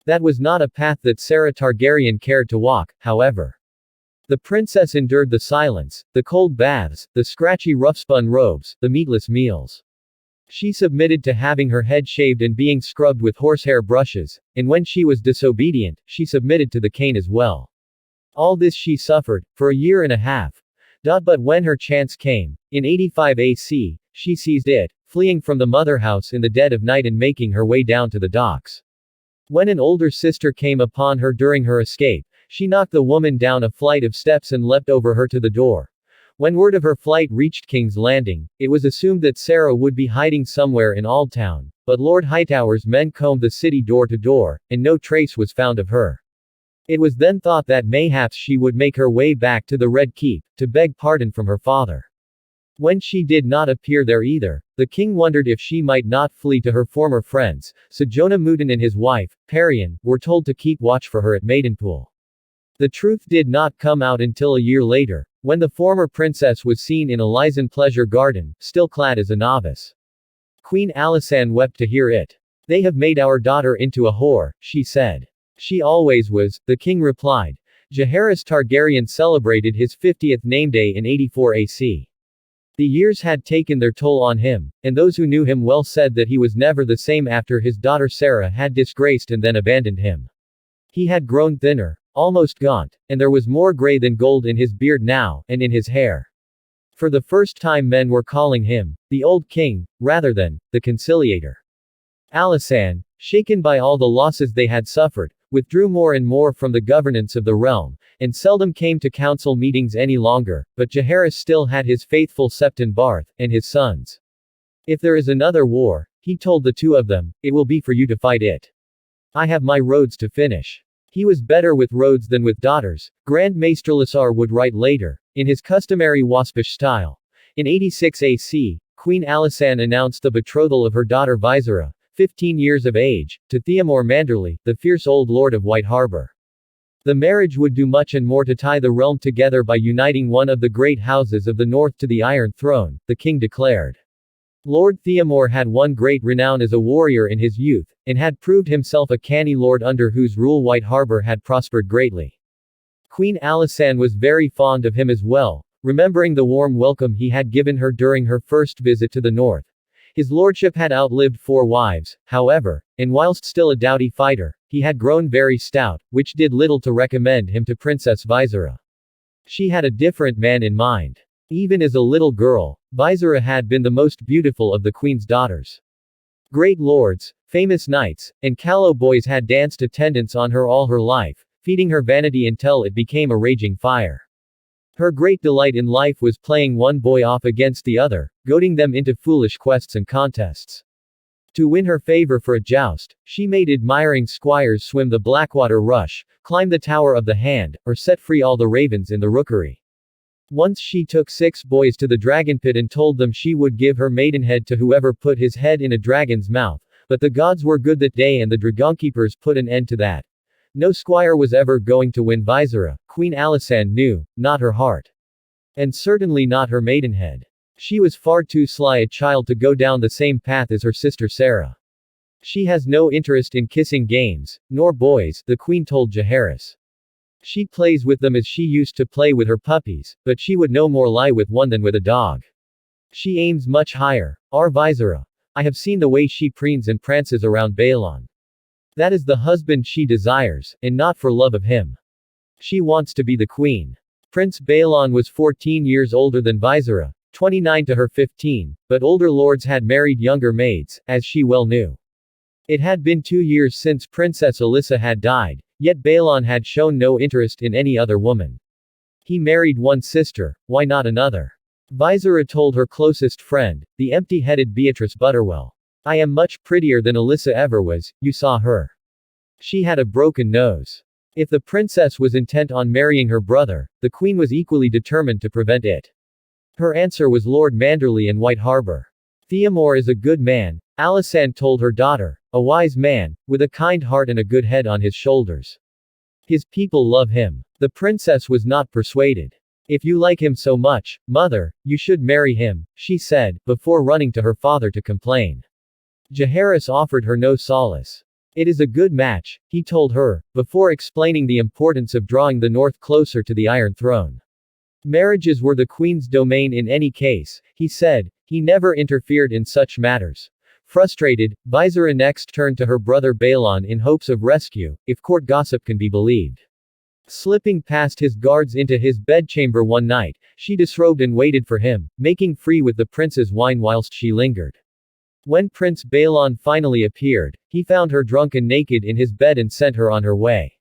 That was not a path that Sarah Targaryen cared to walk, however. The princess endured the silence, the cold baths, the scratchy rough-spun robes, the meatless meals. She submitted to having her head shaved and being scrubbed with horsehair brushes, and when she was disobedient, she submitted to the cane as well. All this she suffered, for a year and a half. But when her chance came, in 85 AC, she seized it, fleeing from the mother house in the dead of night and making her way down to the docks. When an older sister came upon her during her escape, she knocked the woman down a flight of steps and leapt over her to the door. When word of her flight reached King's Landing, it was assumed that Sarah would be hiding somewhere in Aldtown, but Lord Hightower's men combed the city door to door, and no trace was found of her. It was then thought that mayhaps she would make her way back to the Red Keep, to beg pardon from her father. When she did not appear there either, the king wondered if she might not flee to her former friends, so Jonah Mouton and his wife, Perian, were told to keep watch for her at Maidenpool. The truth did not come out until a year later, when the former princess was seen in Alysanne pleasure garden, still clad as a novice. Queen Alysanne wept to hear it. "They have made our daughter into a whore," she said. "She always was," the king replied. Jaehaerys Targaryen celebrated his 50th nameday in 84 AC. The years had taken their toll on him, and those who knew him well said that he was never the same after his daughter Sarah had disgraced and then abandoned him. He had grown thinner, almost gaunt, and there was more gray than gold in his beard now, and in his hair. For the first time men were calling him, the Old King, rather than, the Conciliator. Alysanne, shaken by all the losses they had suffered, withdrew more and more from the governance of the realm, and seldom came to council meetings any longer, but Jaehaerys still had his faithful Septon Barth, and his sons. "If there is another war," he told the two of them, "it will be for you to fight it. I have my roads to finish." He was better with roads than with daughters, Grand Maester Alysanne would write later, in his customary waspish style. In 86 AC, Queen Alysanne announced the betrothal of her daughter Visera, 15 years of age, to Theomore Manderley, the fierce old lord of White Harbor. The marriage would do much and more to tie the realm together by uniting one of the great houses of the north to the Iron Throne, the king declared. Lord Theomore had won great renown as a warrior in his youth, and had proved himself a canny lord under whose rule White Harbor had prospered greatly. Queen Alysanne was very fond of him as well, remembering the warm welcome he had given her during her first visit to the north. His lordship had outlived 4 wives, however, and whilst still a doughty fighter, he had grown very stout, which did little to recommend him to Princess Visera. She had a different man in mind. Even as a little girl, Visera had been the most beautiful of the queen's daughters. Great lords, famous knights, and callow boys had danced attendance on her all her life, feeding her vanity until it became a raging fire. Her great delight in life was playing one boy off against the other, goading them into foolish quests and contests. To win her favor for a joust, she made admiring squires swim the Blackwater Rush, climb the Tower of the Hand, or set free all the ravens in the rookery. Once she took 6 boys to the dragon pit and told them she would give her maidenhead to whoever put his head in a dragon's mouth, but the gods were good that day and the dragonkeepers put an end to that. No squire was ever going to win Visera, Queen Alysanne knew, not her heart. And certainly not her maidenhead. She was far too sly a child to go down the same path as her sister Sarah. She has no interest in kissing games, nor boys, the queen told Jaehaerys. She plays with them as she used to play with her puppies, but she would no more lie with one than with a dog. She aims much higher. Our Visera. I have seen the way she preens and prances around Baelon. That is the husband she desires, and not for love of him. She wants to be the queen. Prince Baelon was 14 years older than Visera, 29 to her 15, but older lords had married younger maids, as she well knew. It had been 2 years since Princess Alyssa had died, yet Baelon had shown no interest in any other woman. He married one sister, why not another? Visera told her closest friend, the empty-headed Beatrice Butterwell. I am much prettier than Alyssa ever was, you saw her. She had a broken nose. If the princess was intent on marrying her brother, the queen was equally determined to prevent it. Her answer was Lord Manderley and White Harbor. Theomore is a good man, Alysanne told her daughter, a wise man, with a kind heart and a good head on his shoulders. His people love him. The princess was not persuaded. If you like him so much, mother, you should marry him, she said, before running to her father to complain. Jaehaerys offered her no solace. It is a good match, he told her, before explaining the importance of drawing the north closer to the Iron Throne. Marriages were the queen's domain in any case, he said, he never interfered in such matters. Frustrated, Visera next turned to her brother Balon in hopes of rescue, if court gossip can be believed. Slipping past his guards into his bedchamber one night, she disrobed and waited for him, making free with the prince's wine whilst she lingered. When Prince Balon finally appeared, he found her drunk and naked in his bed and sent her on her way.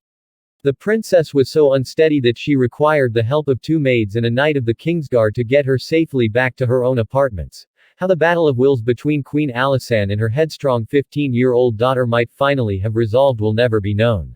The princess was so unsteady that she required the help of 2 maids and a knight of the Kingsguard to get her safely back to her own apartments. How the battle of wills between Queen Alysanne and her headstrong 15-year-old daughter might finally have resolved will never be known.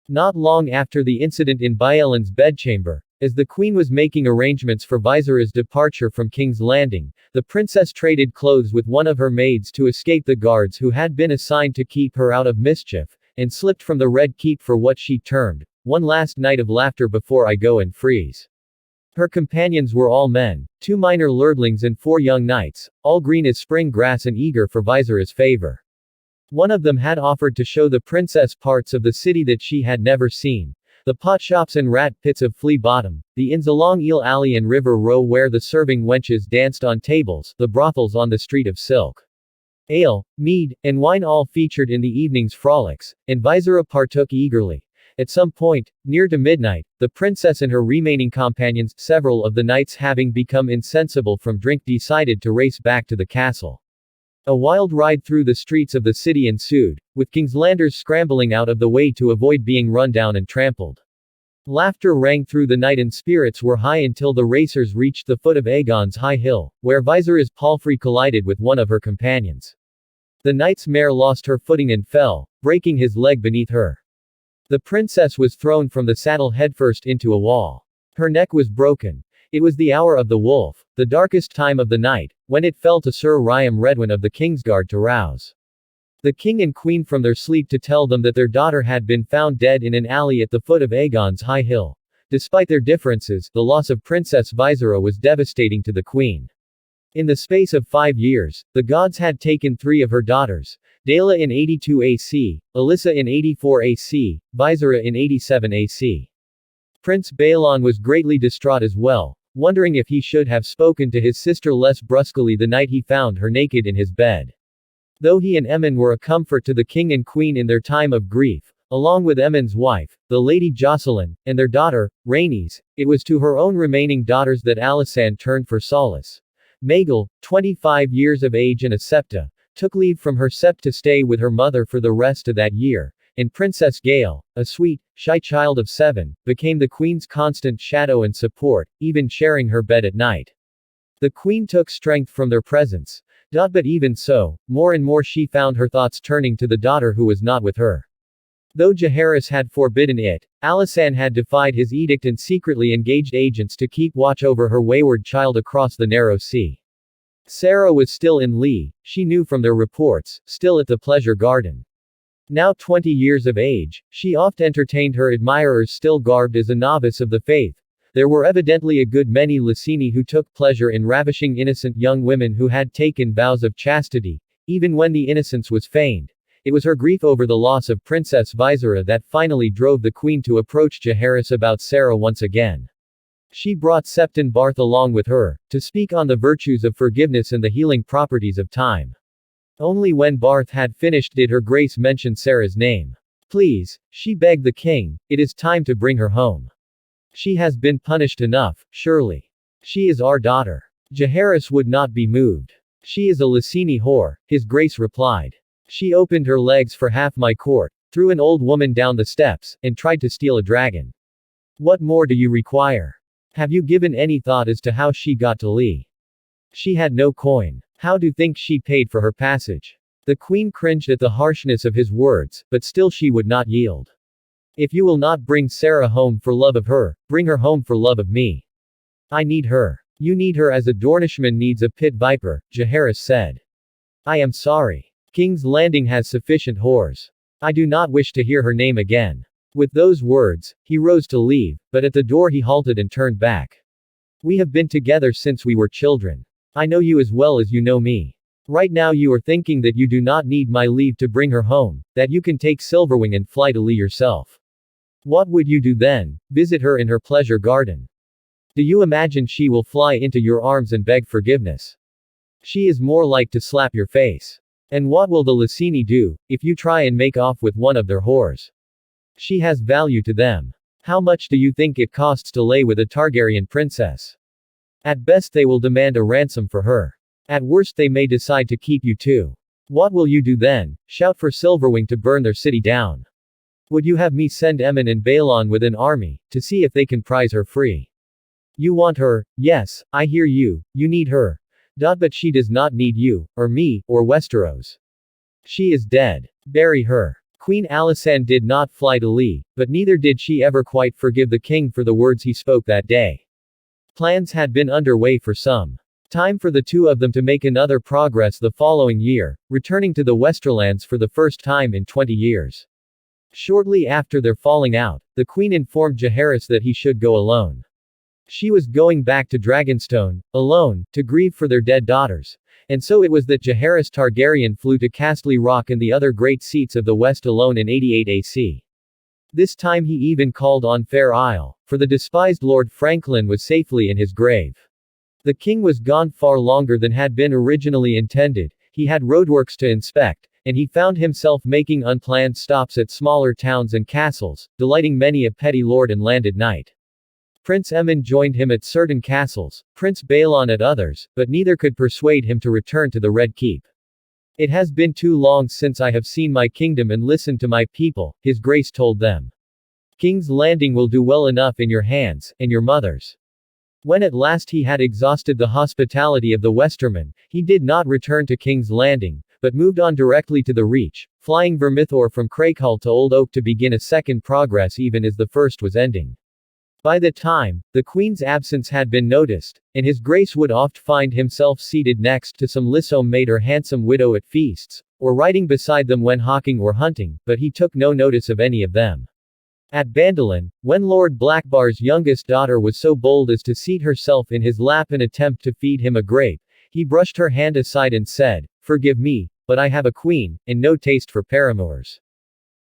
Not long after the incident in Byelen's bedchamber, as the queen was making arrangements for Visera's departure from King's Landing, the princess traded clothes with one of her maids to escape the guards who had been assigned to keep her out of mischief, and slipped from the Red Keep for what she termed, "one last night of laughter before I go and freeze." Her companions were all men, 2 minor lordlings and 4 young knights, all green as spring grass and eager for Visera's favor. One of them had offered to show the princess parts of the city that she had never seen. The potshops and rat pits of Flea Bottom, the inns along Eel Alley and River Row where the serving wenches danced on tables, the brothels on the Street of Silk. Ale, mead, and wine all featured in the evening's frolics, and Visera partook eagerly. At some point, near to midnight, the princess and her remaining companions, several of the knights having become insensible from drink, decided to race back to the castle. A wild ride through the streets of the city ensued, with Kingslanders scrambling out of the way to avoid being run down and trampled. Laughter rang through the night and spirits were high until the racers reached the foot of Aegon's high hill, where Visera's palfrey collided with one of her companions. The knight's mare lost her footing and fell, breaking his leg beneath her. The princess was thrown from the saddle headfirst into a wall. Her neck was broken. It was the hour of the wolf, the darkest time of the night, when it fell to Sir Ryam Redwyn of the Kingsguard to rouse the king and queen from their sleep to tell them that their daughter had been found dead in an alley at the foot of Aegon's high hill. Despite their differences, the loss of Princess Visera was devastating to the queen. In the space of 5 years, the gods had taken 3 of her daughters, Daela in 82 AC, Alyssa in 84 AC, Visera in 87 AC. Prince Balon was greatly distraught as well, wondering if he should have spoken to his sister less brusquely the night he found her naked in his bed. Though he and Aemon were a comfort to the king and queen in their time of grief, along with Aemon's wife, the Lady Jocelyn, and their daughter, Rhaenys, it was to her own remaining daughters that Alysanne turned for solace. Maegil, 25 years of age and a septa, took leave from her sept to stay with her mother for the rest of that year, and Princess Gale, a sweet, shy child of 7, became the queen's constant shadow and support, even sharing her bed at night. The queen took strength from their presence. But even so, more and more she found her thoughts turning to the daughter who was not with her. Though Jaehaerys had forbidden it, Alysanne had defied his edict and secretly engaged agents to keep watch over her wayward child across the narrow sea. Sarah was still in Lee, she knew from their reports, still at the pleasure garden. Now 20 years of age, she oft entertained her admirers still garbed as a novice of the faith. There were evidently a good many Licini who took pleasure in ravishing innocent young women who had taken vows of chastity, even when the innocence was feigned. It was her grief over the loss of Princess Visera that finally drove the queen to approach Jaehaerys about Sarah once again. She brought Septon Barth along with her, to speak on the virtues of forgiveness and the healing properties of time. Only when Barth had finished did her grace mention Sarah's name. Please, she begged the king, it is time to bring her home. She has been punished enough, surely. She is our daughter. Jaehaerys would not be moved. She is a Licini whore, his grace replied. She opened her legs for half my court, threw an old woman down the steps, and tried to steal a dragon. What more do you require? Have you given any thought as to how she got to Lee? She had no coin. How do you think she paid for her passage? The queen cringed at the harshness of his words, but still she would not yield. If you will not bring Sarah home for love of her, bring her home for love of me. I need her. You need her as a Dornishman needs a pit viper, Jaehaerys said. I am sorry. King's Landing has sufficient whores. I do not wish to hear her name again. With those words, he rose to leave, but at the door he halted and turned back. We have been together since we were children. I know you as well as you know me. Right now you are thinking that you do not need my leave to bring her home, that you can take Silverwing and fly to Lee yourself. What would you do then? Visit her in her pleasure garden. Do you imagine she will fly into your arms and beg forgiveness? She is more like to slap your face. And what will the Alysanne do, if you try and make off with one of their whores? She has value to them. How much do you think it costs to lay with a Targaryen princess? At best they will demand a ransom for her. At worst they may decide to keep you too. What will you do then? Shout for Silverwing to burn their city down? Would you have me send Aemon and Balon with an army, to see if they can prize her free? You want her, yes, I hear you, you need her. But she does not need you, or me, or Westeros. She is dead. Bury her. Queen Alysanne did not fly to Lee, but neither did she ever quite forgive the king for the words he spoke that day. Plans had been underway for some time for the two of them to make another progress the following year, returning to the Westerlands for the first time in 20 years. Shortly after their falling out, the queen informed Jaehaerys that he should go alone. She was going back to Dragonstone, alone, to grieve for their dead daughters. And so it was that Jaehaerys Targaryen flew to Castle Rock and the other great seats of the West alone in 88 AC. This time he even called on Fair Isle, for the despised Lord Franklin was safely in his grave. The king was gone far longer than had been originally intended, he had roadworks to inspect, and he found himself making unplanned stops at smaller towns and castles, delighting many a petty lord and landed knight. Prince Aemon joined him at certain castles, Prince Balon at others, but neither could persuade him to return to the Red Keep. It has been too long since I have seen my kingdom and listened to my people, His Grace told them. King's Landing will do well enough in your hands, and your mother's. When at last he had exhausted the hospitality of the Westermen, he did not return to King's Landing, but moved on directly to the Reach, flying Vermithor from Crakehall to Old Oak to begin a second progress even as the first was ending. By the time, the Queen's absence had been noticed, and His Grace would oft find himself seated next to some lissom maid or handsome widow at feasts, or riding beside them when hawking or hunting, but he took no notice of any of them. At Bandolin, when Lord Blackbar's youngest daughter was so bold as to seat herself in his lap and attempt to feed him a grape, he brushed her hand aside and said, "Forgive me, but I have a queen, and no taste for paramours."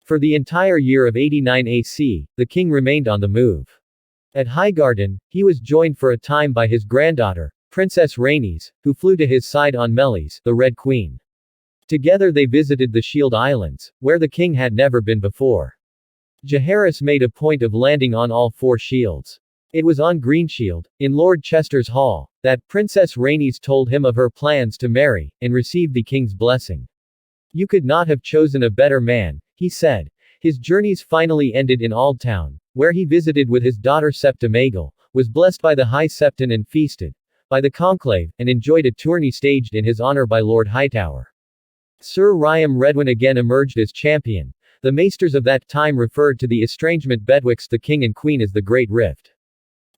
For the entire year of 89 AC, the king remained on the move. At Highgarden, he was joined for a time by his granddaughter, Princess Rhaenys, who flew to his side on Melies, the Red Queen. Together they visited the Shield Islands, where the king had never been before. Jaehaerys made a point of landing on all four shields. It was on Greenshield, in Lord Chester's hall, that Princess Rhaenys told him of her plans to marry, and received the king's blessing. "You could not have chosen a better man," he said. His journeys finally ended in Aldtown, where he visited with his daughter Septa Maegel, was blessed by the High Septon and feasted by the conclave, and enjoyed a tourney staged in his honor by Lord Hightower. Sir Ryam Redwyn again emerged as champion. The maesters of that time referred to the estrangement betwixt the king and queen as the Great Rift.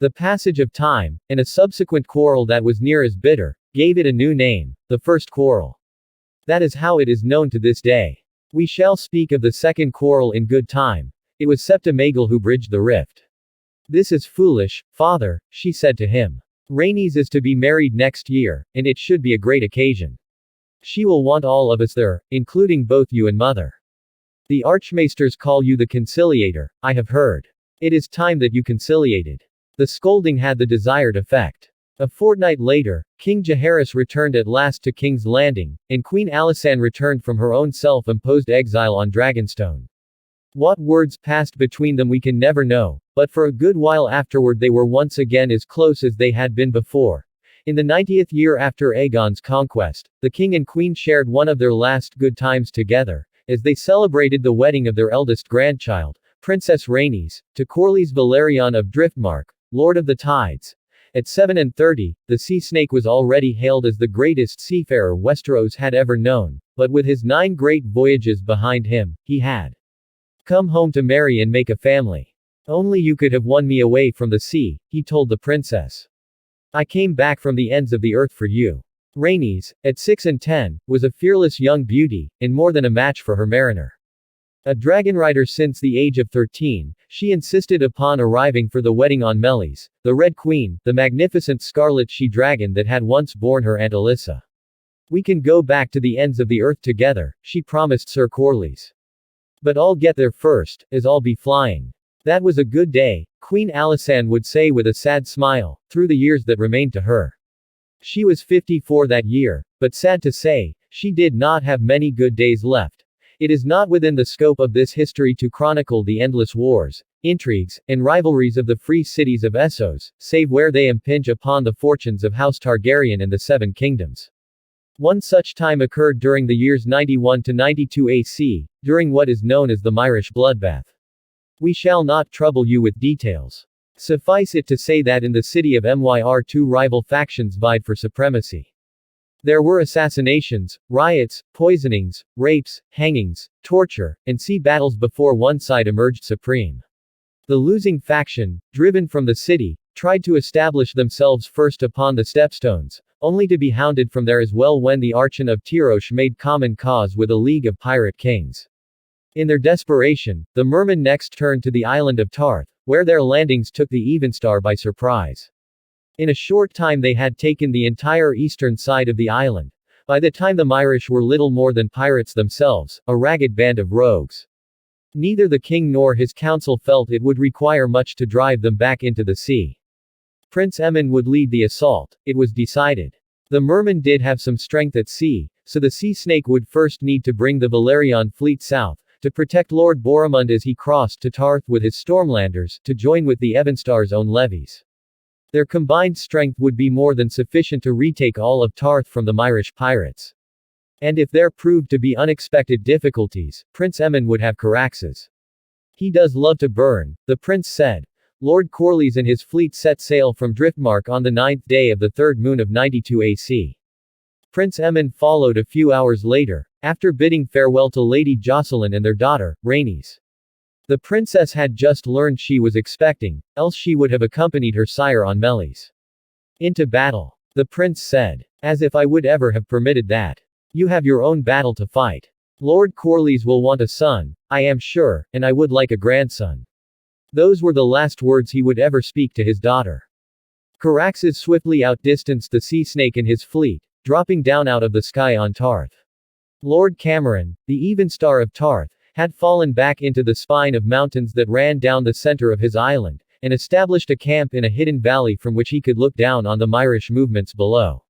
The passage of time, and a subsequent quarrel that was near as bitter, gave it a new name, the First Quarrel. That is how it is known to this day. We shall speak of the second quarrel in good time. It was Septa Maegel who bridged the rift. "This is foolish, father," she said to him. "Rhaenys is to be married next year, and it should be a great occasion. She will want all of us there, including both you and mother. The archmaesters call you the conciliator, I have heard. It is time that you conciliated." The scolding had the desired effect. A fortnight later, King Jaehaerys returned at last to King's Landing, and Queen Alysanne returned from her own self-imposed exile on Dragonstone. What words passed between them we can never know, but for a good while afterward they were once again as close as they had been before. In the 90th year after Aegon's conquest, the king and queen shared one of their last good times together, as they celebrated the wedding of their eldest grandchild, Princess Rhaenys, to Corlys Valerion of Driftmark, Lord of the Tides. At 37, the sea snake was already hailed as the greatest seafarer Westeros had ever known, but with his 9 great voyages behind him, he had come home to marry and make a family. "Only you could have won me away from the sea," he told the princess. "I came back from the ends of the earth for you." Rhaenys, at 6 and 10, was a fearless young beauty, and more than a match for her mariner. A dragonrider since the age of 13, she insisted upon arriving for the wedding on Melies, the Red Queen, the magnificent scarlet she-dragon that had once borne her Aunt Alyssa. We can go back to the ends of the earth together, she promised Sir Corlys. But I'll get there first, as I'll be flying. That was a good day, Queen Alysanne would say with a sad smile, through the years that remained to her. She was 54 that year, but sad to say, she did not have many good days left. It is not within the scope of this history to chronicle the endless wars, intrigues, and rivalries of the free cities of Essos, save where they impinge upon the fortunes of House Targaryen and the Seven Kingdoms. One such time occurred during the years 91 to 92 AC, during what is known as the Myrish bloodbath. We shall not trouble you with details. Suffice it to say that in the city of Myr two rival factions vied for supremacy. There were assassinations, riots, poisonings, rapes, hangings, torture, and sea battles before one side emerged supreme. The losing faction, driven from the city, tried to establish themselves first upon the stepstones, only to be hounded from there as well when the Archon of Tyrosh made common cause with a league of pirate kings. In their desperation, the mermen next turned to the island of Tarth, where their landings took the Evenstar by surprise. In a short time they had taken the entire eastern side of the island. By the time the Myrish were little more than pirates themselves, a ragged band of rogues. Neither the king nor his council felt it would require much to drive them back into the sea. Prince Aemon would lead the assault, it was decided. The mermen did have some strength at sea, so the sea snake would first need to bring the Valyrian fleet south, to protect Lord Boromund as he crossed to Tarth with his Stormlanders, to join with the Evenstar's own levies. Their combined strength would be more than sufficient to retake all of Tarth from the Myrish pirates. And if there proved to be unexpected difficulties, Prince Aemon would have Caraxes. He does love to burn, the prince said. Lord Corlys and his fleet set sail from Driftmark on the 9th day of the 3rd moon of 92 AC. Prince Aemon followed a few hours later, after bidding farewell to Lady Jocelyn and their daughter, Rhaenys. The princess had just learned she was expecting, else she would have accompanied her sire on Melis. Into battle. The prince said. As if I would ever have permitted that. You have your own battle to fight. Lord Corlys will want a son, I am sure, and I would like a grandson. Those were the last words he would ever speak to his daughter. Caraxes swiftly outdistanced the sea snake and his fleet, dropping down out of the sky on Tarth. Lord Cameron, the Evenstar of Tarth, had fallen back into the spine of mountains that ran down the center of his island, and established a camp in a hidden valley from which he could look down on the Myrish movements below.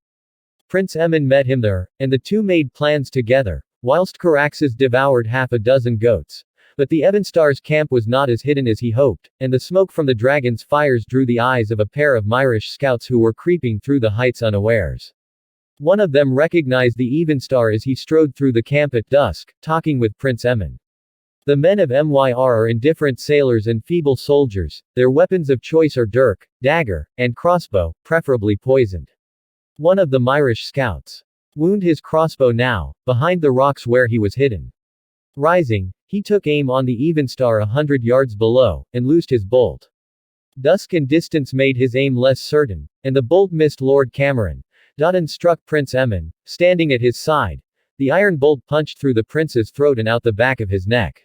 Prince Aemon met him there, and the two made plans together, whilst Caraxes devoured half a dozen goats. But the Evenstar's camp was not as hidden as he hoped, and the smoke from the dragon's fires drew the eyes of a pair of Myrish scouts who were creeping through the heights unawares. One of them recognized the Evenstar as he strode through the camp at dusk, talking with Prince Aemon. The men of Myr are indifferent sailors and feeble soldiers, their weapons of choice are dirk, dagger, and crossbow, preferably poisoned. One of the Myrish scouts wounded his crossbow now, behind the rocks where he was hidden. Rising, he took aim on the Evenstar 100 yards below, and loosed his bolt. Dusk and distance made his aim less certain, and the bolt missed Lord Cameron. And struck Prince Aemon, standing at his side. The iron bolt punched through the prince's throat and out the back of his neck.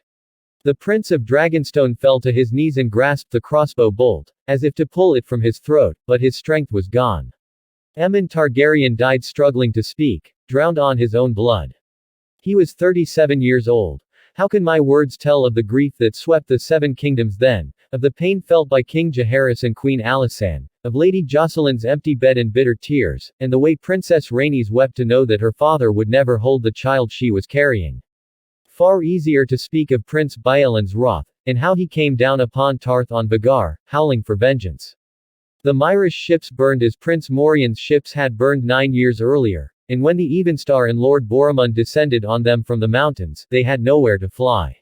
The Prince of Dragonstone fell to his knees and grasped the crossbow bolt, as if to pull it from his throat, but his strength was gone. Aemon Targaryen died struggling to speak, drowned on his own blood. He was 37 years old. How can my words tell of the grief that swept the Seven Kingdoms then, of the pain felt by King Jaehaerys and Queen Alysanne, of Lady Jocelyn's empty bed and bitter tears, and the way Princess Rhaenys wept to know that her father would never hold the child she was carrying. Far easier to speak of Prince Baelin's wrath, and how he came down upon Tarth on Vagar, howling for vengeance. The Myrish ships burned as Prince Morian's ships had burned 9 years earlier, and when the Evenstar and Lord Boromund descended on them from the mountains, they had nowhere to fly.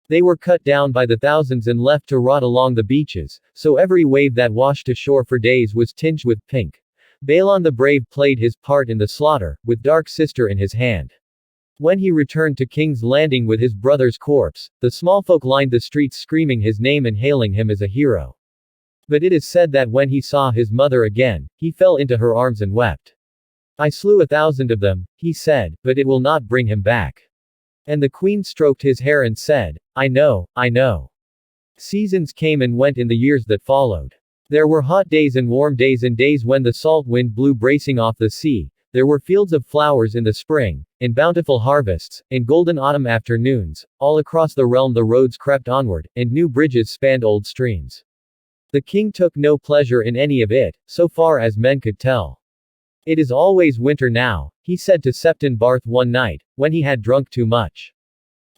They were cut down by the thousands and left to rot along the beaches, so every wave that washed ashore for days was tinged with pink. Balon the Brave played his part in the slaughter, with Dark Sister in his hand. When he returned to King's Landing with his brother's corpse, the small folk lined the streets screaming his name and hailing him as a hero. But it is said that when he saw his mother again, he fell into her arms and wept. I slew 1,000 of them, he said, but it will not bring him back. And the queen stroked his hair and said, I know, I know. Seasons came and went in the years that followed. There were hot days and warm days and days when the salt wind blew bracing off the sea, There were fields of flowers in the spring, and bountiful harvests, and golden autumn afternoons. All across the realm the roads crept onward, and new bridges spanned old streams. The king took no pleasure in any of it, so far as men could tell. "It is always winter now," he said to Septon Barth one night, when he had drunk too much.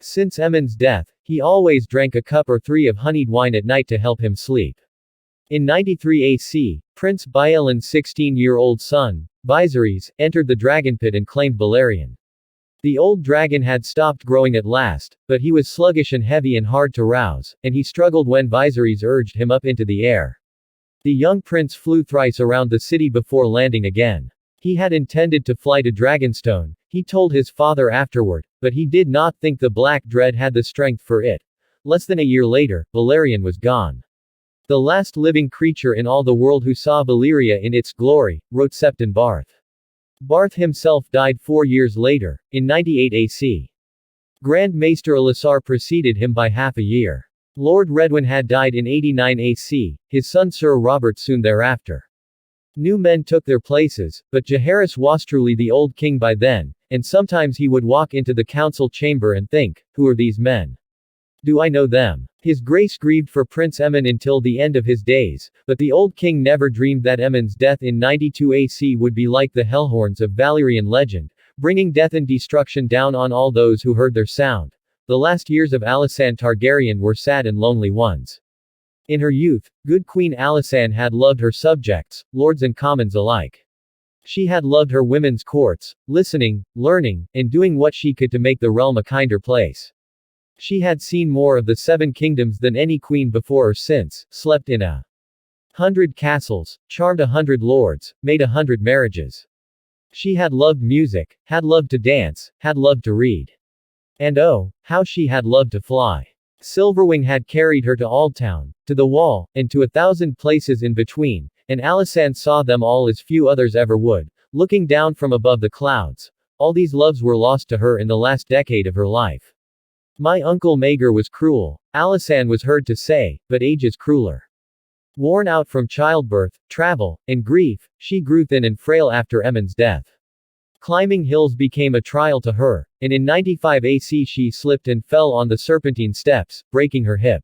Since Aemond's death, he always drank a cup or three of honeyed wine at night to help him sleep. In 93 AC, Prince Baelin's 16-year-old son, Viserys, entered the dragon pit and claimed Balerion. The old dragon had stopped growing at last, but he was sluggish and heavy and hard to rouse, and he struggled when Viserys urged him up into the air. The young prince flew thrice around the city before landing again. He had intended to fly to Dragonstone, he told his father afterward, but he did not think the Black Dread had the strength for it. Less than a year later, Balerion was gone. "The last living creature in all the world who saw Valyria in its glory," wrote Septon Barth. Barth himself died 4 years later, in 98 AC. Grand Maester Alysanne preceded him by half a year. Lord Redwyn had died in 89 AC, his son Sir Robert soon thereafter. New men took their places, but Jaehaerys was truly the old king by then, and sometimes he would walk into the council chamber and think, "Who are these men? Do I know them?" His grace grieved for Prince Aemon until the end of his days, but the old king never dreamed that Aemon's death in 92 AC would be like the hellhorns of Valyrian legend, bringing death and destruction down on all those who heard their sound. The last years of Alysanne Targaryen were sad and lonely ones. In her youth, good Queen Alysanne had loved her subjects, lords and commons alike. She had loved her women's courts, listening, learning, and doing what she could to make the realm a kinder place. She had seen more of the 7 kingdoms than any queen before or since, slept in 100 castles, charmed 100 lords, made 100 marriages. She had loved music, had loved to dance, had loved to read. And oh, how she had loved to fly. Silverwing had carried her to Aldtown, to the Wall, and to 1,000 places in between, and Alysanne saw them all as few others ever would, looking down from above the clouds. All these loves were lost to her in the last decade of her life. "My uncle Maegor was cruel," Alysanne was heard to say, but age is crueler. Worn out from childbirth, travel, and grief, she grew thin and frail after Aemon's death. Climbing hills became a trial to her, and in 95 AC she slipped and fell on the serpentine steps, breaking her hip.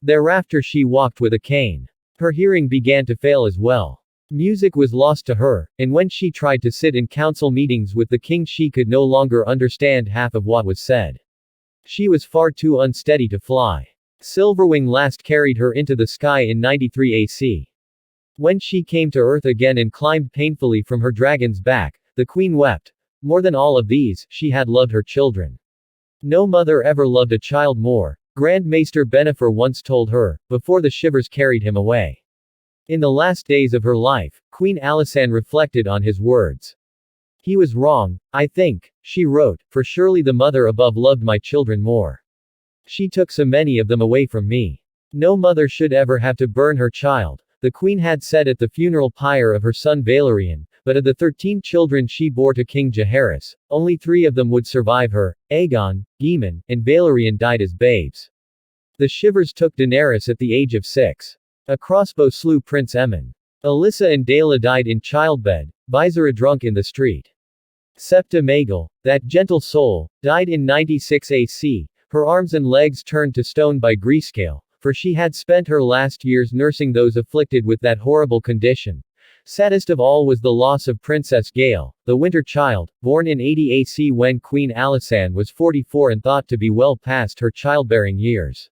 Thereafter she walked with a cane. Her hearing began to fail as well. Music was lost to her, and when she tried to sit in council meetings with the king she could no longer understand half of what was said. She was far too unsteady to fly. Silverwing last carried her into the sky in 93 AC. When she came to Earth again and climbed painfully from her dragon's back, the queen wept. More than all of these, she had loved her children. "No mother ever loved a child more," Grand Maester Benefer once told her, before the shivers carried him away. In the last days of her life, Queen Alysanne reflected on his words. "He was wrong, I think," she wrote, "for surely the mother above loved my children more. She took so many of them away from me. No mother should ever have to burn her child," the queen had said at the funeral pyre of her son Balerion, but of the 13 children she bore to King Jaehaerys, only 3 of them would survive her. Aegon, Gaemon, and Balerion died as babes. The shivers took Daenerys at the age of 6. A crossbow slew Prince Aemon. Alyssa and Daela died in childbed, Visera drunk in the street. Septa Maegor, that gentle soul, died in 96 AC, her arms and legs turned to stone by Greyscale, for she had spent her last years nursing those afflicted with that horrible condition. Saddest of all was the loss of Princess Gale, the winter child, born in 80 AC when Queen Alysanne was 44 and thought to be well past her childbearing years.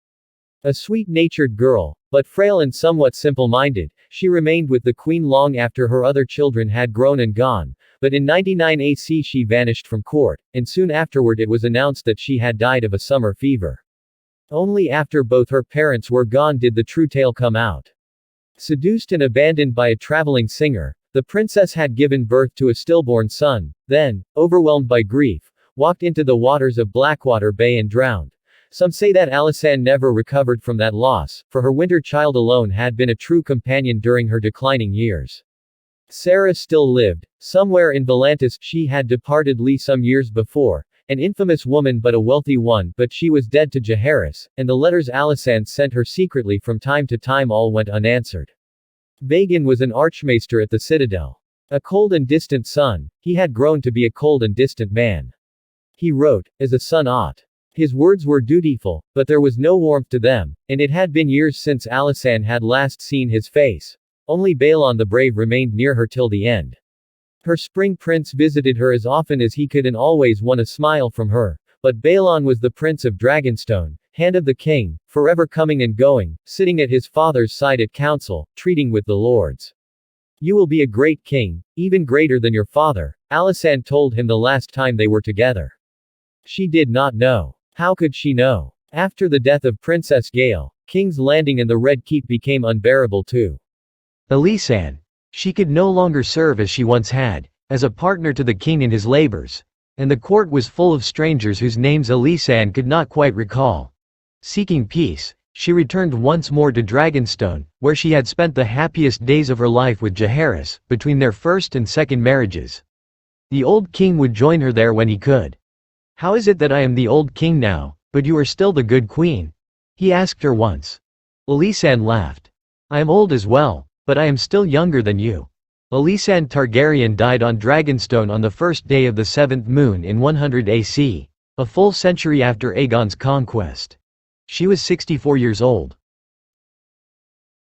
A sweet-natured girl, but frail and somewhat simple-minded, she remained with the queen long after her other children had grown and gone, but in 99 AC she vanished from court, and soon afterward it was announced that she had died of a summer fever. Only after both her parents were gone did the true tale come out. Seduced and abandoned by a traveling singer, the princess had given birth to a stillborn son, then, overwhelmed by grief, walked into the waters of Blackwater Bay and drowned. Some say that Alysanne never recovered from that loss, for her winter child alone had been a true companion during her declining years. Sarah still lived. Somewhere in Volantis she had departed some years before, an infamous woman but a wealthy one, but she was dead to Jaehaerys, and the letters Alysanne sent her secretly from time to time all went unanswered. Vagan was an archmaester at the Citadel. A cold and distant son, he had grown to be a cold and distant man. He wrote, as a son ought. His words were dutiful, but there was no warmth to them, and it had been years since Alysanne had last seen his face. Only Balon the Brave remained near her till the end. Her spring prince visited her as often as he could and always won a smile from her, but Balon was the prince of Dragonstone, hand of the king, forever coming and going, sitting at his father's side at council, treating with the lords. You will be a great king, even greater than your father, Alysanne told him the last time they were together. She did not know. How could she know? After the death of Princess Gale, King's Landing and the Red Keep became unbearable too. Alysanne. She could no longer serve as she once had, as a partner to the king in his labors. And the court was full of strangers whose names Alysanne could not quite recall. Seeking peace, she returned once more to Dragonstone, where she had spent the happiest days of her life with Jaehaerys, between their first and second marriages. The old king would join her there when he could. "How is it that I am the old king now, but you are still the good queen?" he asked her once. Alysanne laughed. "I am old as well, but I am still younger than you." Alysanne Targaryen died on Dragonstone on the first day of the 7th moon in 100 AC, a full century after Aegon's conquest. She was 64 years old.